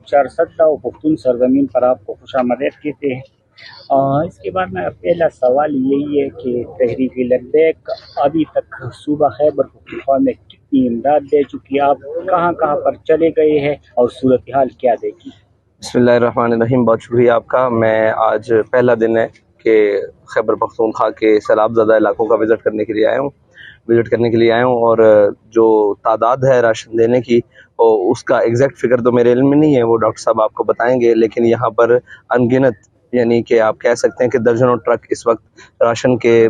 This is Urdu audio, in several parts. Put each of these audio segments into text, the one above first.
چارسدہ و پختون سرزمین پر آپ کو خوش آمدید کہتے ہیں۔ اس کے بعد میں پہلا سوال یہی ہے کہ تحریک لبیک ابھی تک صوبہ خیبر پختونخوا میں کتنی امداد دے چکی ہے، آپ کہاں کہاں پر چلے گئے ہیں اور صورتحال کیا دیکھی؟ بسم اللہ الرحمن الرحیم، بہت شکریہ آپ کا۔ میں آج پہلا دن ہے کہ خیبر پختونخوا کے سیلاب زدہ علاقوں کا وزٹ کرنے کے لیے آیا ہوں اور جو تعداد ہے راشن دینے کی اس کا ایگزیکٹ فگر تو میرے علم میں نہیں ہے، وہ ڈاکٹر صاحب آپ کو بتائیں گے، لیکن یہاں پر انگنت یعنی کہ آپ کہہ سکتے ہیں کہ درجنوں ٹرک اس وقت راشن کے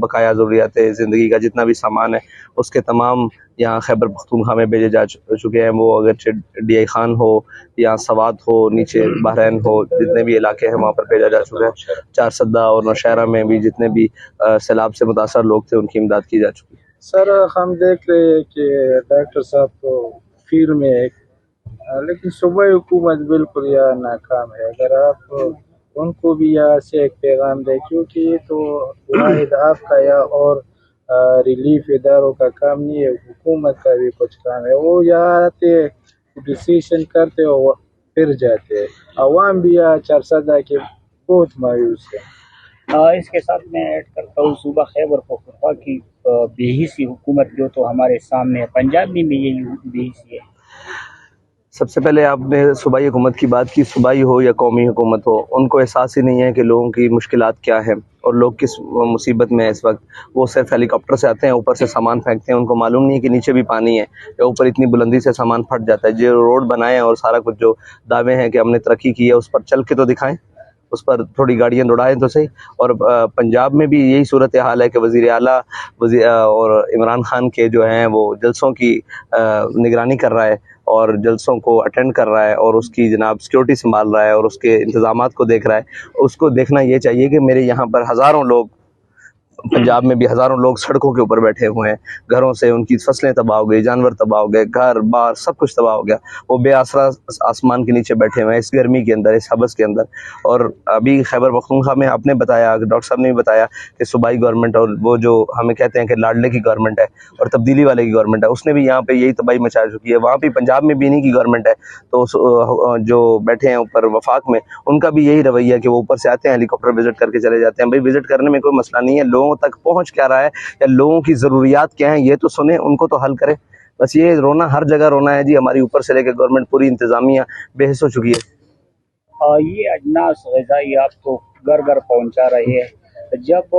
بقایا ضروریات زندگی کا جتنا بھی سامان ہے اس کے تمام یہاں خیبر پختونخوا میں بھیجے جا چکے ہیں۔ وہ اگرچہ ڈی آئی خان ہو یا سوات ہو، نیچے بحرین ہو، جتنے بھی علاقے ہیں وہاں پر بھیجا جا چکا ہے۔ چارسدہ اور نوشہرہ میں بھی جتنے بھی سیلاب سے متاثر لوگ تھے ان کی امداد کی جا چکی ہے۔ سر ہم دیکھ رہے ہیں کہ ڈاکٹر صاحب تو فیلڈ میں ہے، لیکن صوبائی حکومت بالکل یہاں ناکام ہے۔ اگر آپ ان کو بھی یہاں سے ایک پیغام دیں، کیونکہ یہ تو واحد آپ کا یا اور ریلیف اداروں کا کام نہیں ہے، حکومت کا بھی کچھ کام ہے۔ وہ یہاں آتے ڈسیشن کرتے اور پھر جاتے ہیں۔ عوام بھی یہاں چارسدہ کے بہت مایوس ہے۔ اس کے ساتھ میں ایڈ کرتا ہوں صوبہ خیبر پختونخوا کی بے حسی حکومت جو تو ہمارے سامنے ہے، پنجاب میں بھی یہی بے حسی ہے۔ سب سے پہلے آپ نے صوبائی حکومت کی بات کی، صوبائی ہو یا قومی حکومت ہو، ان کو احساس ہی نہیں ہے کہ لوگوں کی مشکلات کیا ہیں اور لوگ کس مصیبت میں ہیں اس وقت۔ وہ صرف ہیلی کاپٹر سے آتے ہیں، اوپر سے سامان پھینکتے ہیں، ان کو معلوم نہیں ہے کہ نیچے بھی پانی ہے یا اوپر اتنی بلندی سے سامان پھٹ جاتا ہے۔ جو روڈ بنائے ہیں اور سارا کچھ جو دعوے ہیں کہ ہم نے ترقی کی ہے اس پر چل کے تو دکھائیں، اس پر تھوڑی گاڑیاں دوڑائیں تو صحیح۔ اور پنجاب میں بھی یہی صورتحال ہے کہ وزیر اعلیٰ اور عمران خان کے جو ہیں وہ جلسوں کی نگرانی کر رہا ہے اور جلسوں کو اٹینڈ کر رہا ہے اور اس کی جناب سیکورٹی سنبھال رہا ہے اور اس کے انتظامات کو دیکھ رہا ہے۔ اس کو دیکھنا یہ چاہیے کہ میرے یہاں پر ہزاروں لوگ، پنجاب میں بھی ہزاروں لوگ سڑکوں کے اوپر بیٹھے ہوئے ہیں، گھروں سے ان کی فصلیں تباہ ہو گئی، جانور تباہ ہو گئے، گھر بار سب کچھ تباہ ہو گیا۔ وہ بے آسرا آسمان کے نیچے بیٹھے ہوئے ہیں اس گرمی کے اندر، اس حبس کے اندر۔ اور ابھی خیبر پختونخوا میں آپ نے بتایا، ڈاکٹر صاحب نے بھی بتایا کہ صوبائی گورنمنٹ اور وہ جو ہمیں کہتے ہیں کہ لاڈلے کی گورنمنٹ ہے اور تبدیلی والے کی گورنمنٹ ہے، اس نے بھی یہاں پہ یہی تباہی مچا چکی ہے۔ وہاں بھی پنجاب میں بھی انہی کی گورنمنٹ ہے، تو جو بیٹھے ہیں اوپر وفاق میں ان کا بھی یہی رویہ ہے کہ وہ اوپر سے آتے ہیں ہیلی کاپٹر وزٹ کر کے چلے جاتے ہیں۔ بھائی وزٹ کرنے میں کوئی مسئلہ نہیں ہے، لوگوں تک پہنچ کیا رہا ہے یا لوگوں کی ضروریات کیا ہیں یہ تو سنیں، ان کو تو حل کریں۔ بس یہ رونا ہر جگہ رونا ہے جی، ہماری اوپر سے لے کے گورنمنٹ پوری انتظامیہ بے حس ہو چکی ہے۔ یہ اجناس غذائی آپ کو گھر گھر پہنچا رہے ہیں، جب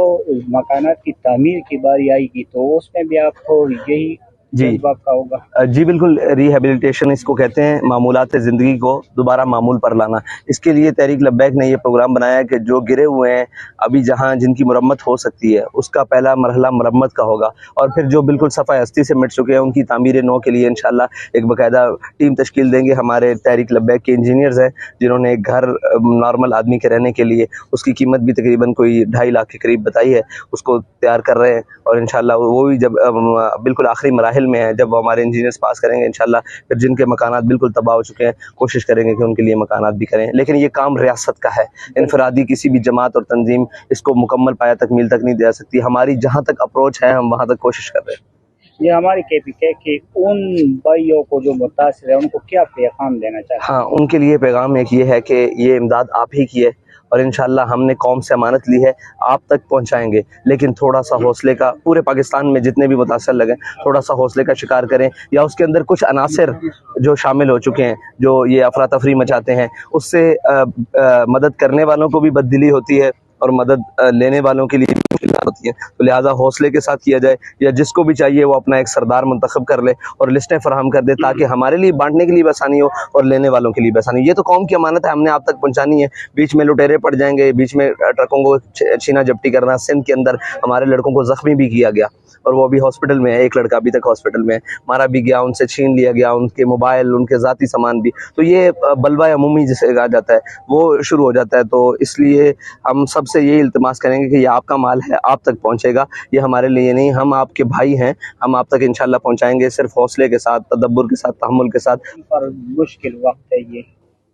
مکانات کی تعمیر کی باری آئے گی تو اس میں بھی آپ کو یہی جذبہ کا ہوگا؟ جی بالکل، ریہیبلیٹیشن اس کو کہتے ہیں، معمولات زندگی کو دوبارہ معمول پر لانا۔ اس کے لیے تحریک لبیک نے یہ پروگرام بنایا کہ جو گرے ہوئے ہیں ابھی جہاں جن کی مرمت ہو سکتی ہے اس کا پہلا مرحلہ مرمت کا ہوگا، اور پھر جو بالکل صفحہ ہستی سے مٹ چکے ہیں ان کی تعمیر نو کے لیے انشاءاللہ ایک باقاعدہ ٹیم تشکیل دیں گے۔ ہمارے تحریک لبیک کے انجینئرز ہیں جنہوں نے ایک گھر نارمل آدمی کے رہنے کے لیے، اس کی قیمت بھی تقریباً کوئی 2.5 لاکھ کے قریب بتائی ہے، اس کو تیار کر رہے ہیں، اور انشاءاللہ وہ بھی جب بالکل آخری مراحل میں ہے، جب ہمارے انجینئرز پاس کریں گے انشاءاللہ پھر جن کے مکانات بالکل تباہ ہو چکے ہیں کوشش کریں گے کہ ان کے لیے مکانات بھی کریں۔ لیکن یہ کام ریاست کا ہے، انفرادی کسی بھی جماعت اور تنظیم اس کو مکمل پایا تکمیل تک نہیں دے سکتی۔ ہماری جہاں تک اپروچ ہے ہم وہاں تک کوشش کر رہے ہیں۔ یہ ہماری KPK کے ان بھائیوں کو جو متاثر ہے ان کو کیا پیغام دینا چاہتے ہیں؟ ہاں، ان کے لیے پیغام ایک یہ ہے کہ یہ امداد آپ ہی کی ہے اور انشاءاللہ ہم نے قوم سے امانت لی ہے، آپ تک پہنچائیں گے، لیکن تھوڑا سا حوصلے کا، پورے پاکستان میں جتنے بھی متاثر لگے تھوڑا سا حوصلے کا شکار کریں، یا اس کے اندر کچھ عناصر جو شامل ہو چکے ہیں جو یہ افراتفری مچاتے ہیں اس سے مدد کرنے والوں کو بھی بددلی ہوتی ہے اور مدد لینے والوں کے لیے بھی مشکلات ہوتی ہیں، تو لہٰذا حوصلے کے ساتھ کیا جائے، یا جس کو بھی چاہیے وہ اپنا ایک سردار منتخب کر لے اور لسٹیں فراہم کر دے تاکہ ہمارے لیے بانٹنے کے لیے بھی آسانی ہو اور لینے والوں کے لیے بھی آسانی ہو۔ یہ تو قوم کی امانت ہے، ہم نے آپ تک پہنچانی ہے۔ بیچ میں لٹیرے پڑ جائیں گے، بیچ میں ٹرکوں کو چھینا جپٹی کرنا، سندھ کے اندر ہمارے لڑکوں کو زخمی بھی کیا گیا اور وہ ابھی ہاسپٹل میں ہے، ایک لڑکا ابھی تک ہاسپٹل میں ہے، مارا بھی گیا، ان سے چھین لیا گیا ان کے موبائل، ان کے ذاتی سامان بھی، تو یہ بلوہ عمومی جسے کہا جاتا ہے وہ شروع ہو جاتا ہے۔ تو اس لیے ہم سب سے یہ التماس کریں گے کہ یہ آپ کا مال ہے، آپ تک پہنچے گا، یہ ہمارے لیے نہیں، ہم آپ کے بھائی ہیں، ہم آپ تک انشاءاللہ پہنچائیں گے، صرف حوصلے کے ساتھ، تدبر کے ساتھ، تحمل کے ساتھ۔ پر مشکل وقت ہے یہ،